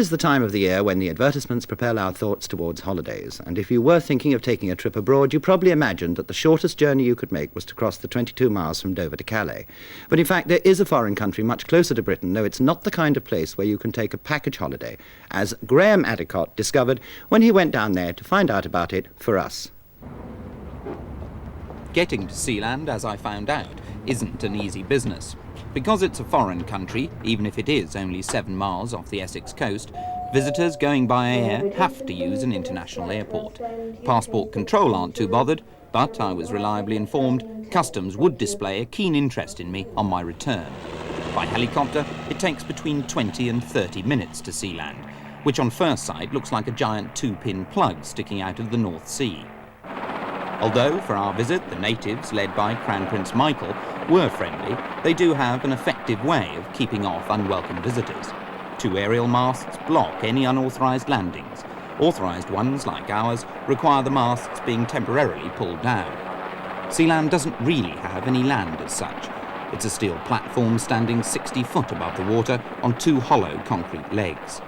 It is the time of the year when the advertisements propel our thoughts towards holidays, and if you were thinking of taking a trip abroad, you probably imagined that the shortest journey you could make was to cross the 22 miles from Dover to Calais. But in fact, there is a foreign country much closer to Britain, though it's not the kind of place where you can take a package holiday, as Graham Addicott discovered when he went down there to find out about it for us. Getting to Sealand, as I found out, isn't an easy business. Because it's a foreign country, even if it is only 7 miles off the Essex coast, visitors going by air have to use an international airport. Passport control aren't too bothered, but I was reliably informed customs would display a keen interest in me on my return. By helicopter, it takes between 20 and 30 minutes to Sealand, which on first sight looks like a giant 2-pin plug sticking out of the North Sea. Although, for our visit, the natives, led by Crown Prince Michael, were friendly, they do have an effective way of keeping off unwelcome visitors. 2 aerial masts block any unauthorised landings. Authorised ones, like ours, require the masts being temporarily pulled down. Sealand doesn't really have any land as such. It's a steel platform standing 60 foot above the water on 2 hollow concrete legs.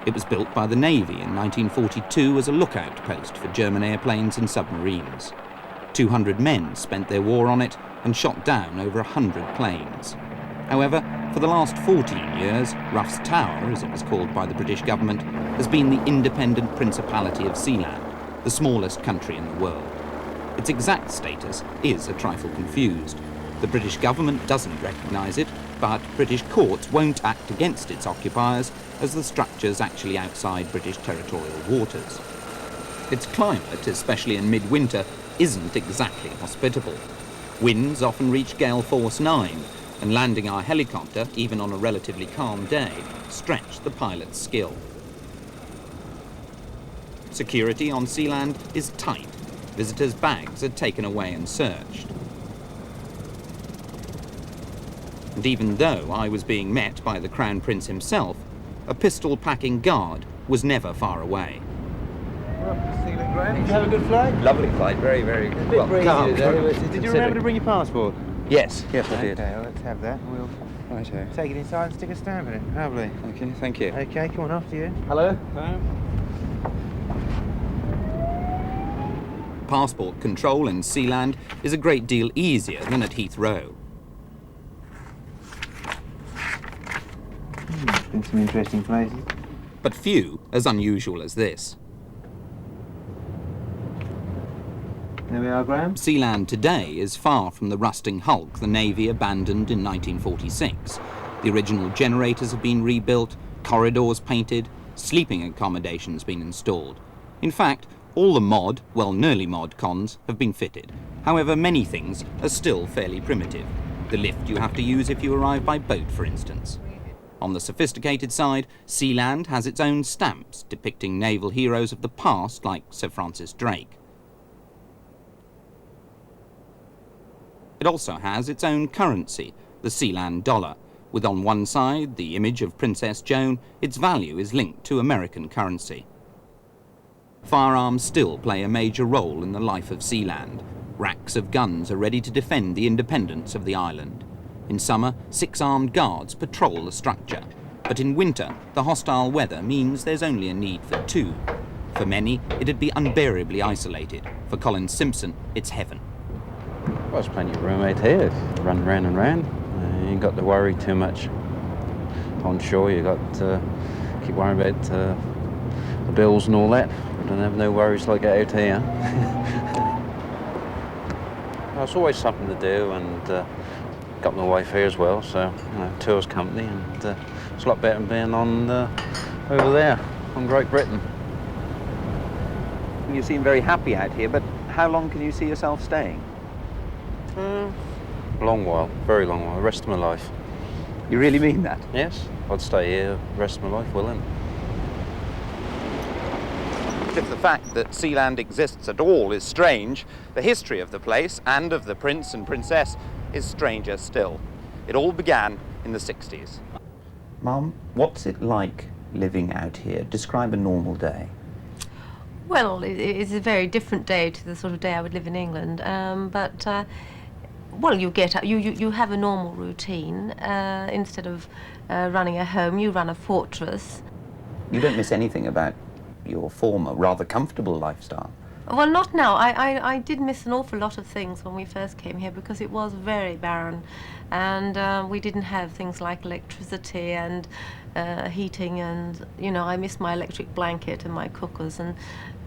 It was built by the Navy in 1942 as a lookout post for German airplanes and submarines. 200 men spent their war on it and shot down over 100 planes. However, for the last 14 years, Ruff's Tower, as it was called by the British government, has been the independent Principality of Sealand, the smallest country in the world. Its exact status is a trifle confused. The British government doesn't recognise it, but British courts won't act against its occupiers as the structure's actually outside British territorial waters. Its climate, especially in midwinter, isn't exactly hospitable. Winds often reach gale force 9, and landing our helicopter, even on a relatively calm day, stretched the pilot's skill. Security on Sealand is tight. Visitors' bags are taken away and searched. And even though I was being met by the Crown Prince himself, a pistol-packing guard was never far away. Did you have a good flight? Lovely flight, very, very well. Did you remember to bring your passport? Yes, I did. Okay, well, let's have that. We'll take it inside and stick a stamp in it. Lovely. Okay, thank you. Okay, come on, after you. Hello. Passport control in Sealand is a great deal easier than at Heathrow. Been some interesting places. But few as unusual as this. There we are, Graham. Sealand today is far from the rusting hulk the Navy abandoned in 1946. The original generators have been rebuilt, corridors painted, sleeping accommodations been installed. In fact, all the nearly mod cons have been fitted. However, many things are still fairly primitive. The lift you have to use if you arrive by boat, for instance. On the sophisticated side, Sealand has its own stamps depicting naval heroes of the past like Sir Francis Drake. It also has its own currency, the Sealand dollar, with on one side the image of Princess Joan. Its value is linked to American currency. Firearms still play a major role in the life of Sealand. Racks of guns are ready to defend the independence of the island. In summer, 6 armed guards patrol the structure, but in winter, the hostile weather means there's only a need for 2. For many, it'd be unbearably isolated. For Colin Simpson, it's heaven. Well, there's plenty of room out here. Run round and round. You ain't got to worry too much. On shore, you got to keep worrying about the bills and all that. I don't have no worries like out here. Well, it's always something to do, and got my wife here as well, so tour's company, and it's a lot better than being on over there on Great Britain. You seem very happy out here, but how long can you see yourself staying? A long while, very long while, the rest of my life. You really mean that? Yes, I'd stay here the rest of my life, willing. If the fact that Sealand exists at all is strange, the history of the place and of the prince and princess is stranger still. It all began in the 60s. Mum, what's it like living out here? Describe a normal day. Well, it's a very different day to the sort of day I would live in England, well, you get up, you have a normal routine. Instead of running a home, you run a fortress. You don't miss anything about your former, rather comfortable lifestyle? Well, not now. I did miss an awful lot of things when we first came here because it was very barren, and we didn't have things like electricity and heating, and I miss my electric blanket and my cookers and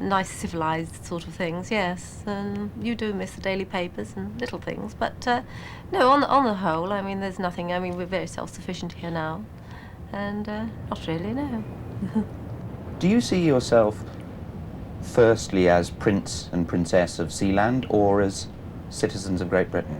nice civilized sort of things. Yes, and you do miss the daily papers and little things, but no, on the whole, I mean, there's nothing. I mean, we're very self-sufficient here now, and not really, no. Do you see yourself firstly as Prince and Princess of Sealand, or as citizens of Great Britain?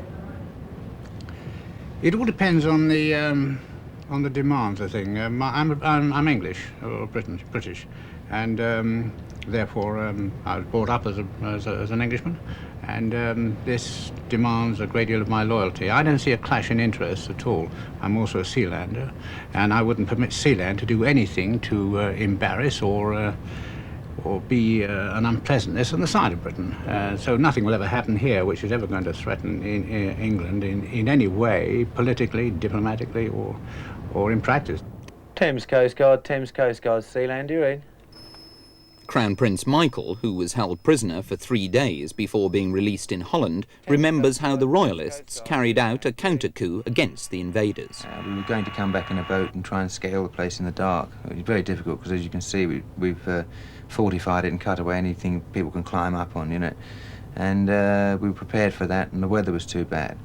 It all depends on the demands, I think. I'm English or British, and therefore I was brought up as an Englishman, and this demands a great deal of my loyalty. I don't see a clash in interests at all. I'm also a Sealander, and I wouldn't permit Sealand to do anything to embarrass or be an unpleasantness on the side of Britain. So nothing will ever happen here which is ever going to threaten England in any way, politically, diplomatically, or in practice. Thames Coast Guard, Sealand, do you read? Crown Prince Michael, who was held prisoner for 3 days before being released in Holland, remembers how the Royalists carried out a counter-coup against the invaders. We were going to come back in a boat and try and scale the place in the dark. It was very difficult because, as you can see, we've fortified it and cut away anything people can climb up on, And we were prepared for that, and the weather was too bad.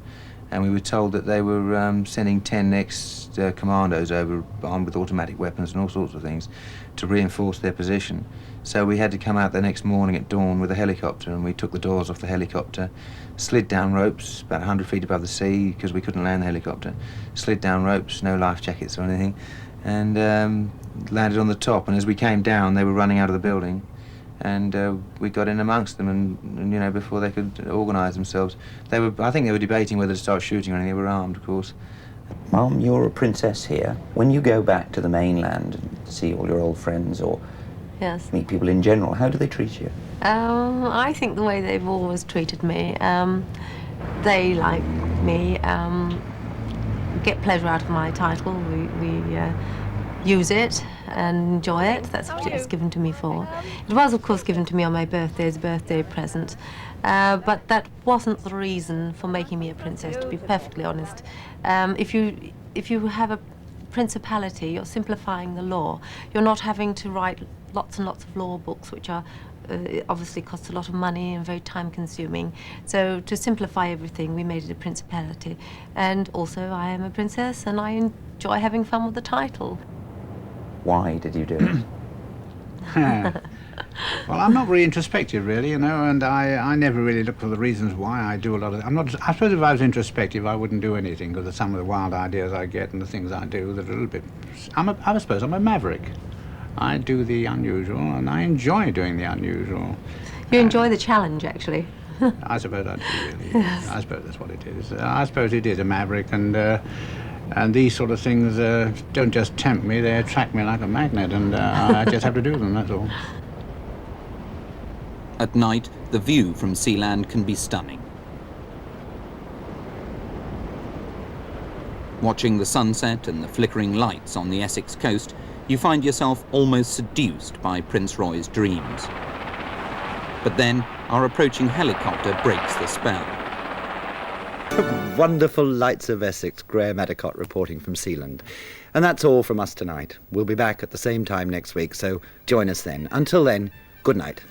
And we were told that they were sending 10 ex-commandos over armed with automatic weapons and all sorts of things to reinforce their position. So we had to come out the next morning at dawn with a helicopter, and we took the doors off the helicopter, slid down ropes about 100 feet above the sea because we couldn't land the helicopter, slid down ropes, no life jackets or anything, and landed on the top. And as we came down, they were running out of the building, and we got in amongst them, and before they could organise themselves, I think they were debating whether to start shooting or anything. They were armed, of course. Mum, you're a princess here. When you go back to the mainland and see all your old friends or Yes. meet people in general, how do they treat you? I think the way they've always treated me, they like me, get pleasure out of my title. We use it and enjoy it. That's what it was given to me for. It was, of course, given to me on my birthday as a birthday present, but that wasn't the reason for making me a princess, to be perfectly honest. If you have a principality, you're simplifying the law. You're not having to write lots and lots of law books, which are obviously cost a lot of money and very time-consuming. So to simplify everything, we made it a principality. And also, I am a princess, and I enjoy having fun with the title. Why did you do it? Well, I'm not very introspective, really, and I never really look for the reasons why I do a lot of. I suppose if I was introspective, I wouldn't do anything, because of some of the wild ideas I get and the things I do that are a little bit. I suppose I'm a maverick. I do the unusual, and I enjoy doing the unusual. You enjoy the challenge, actually. I suppose I do, really. Yes. I suppose that's what it is. I suppose it is a maverick, and these sort of things don't just tempt me, they attract me like a magnet, and I just have to do them, that's all. At night, the view from Sealand can be stunning. Watching the sunset and the flickering lights on the Essex coast, you find yourself almost seduced by Prince Roy's dreams. But then, our approaching helicopter breaks the spell. Wonderful lights of Essex, Graham Adicott reporting from Sealand. And that's all from us tonight. We'll be back at the same time next week, so join us then. Until then, good night.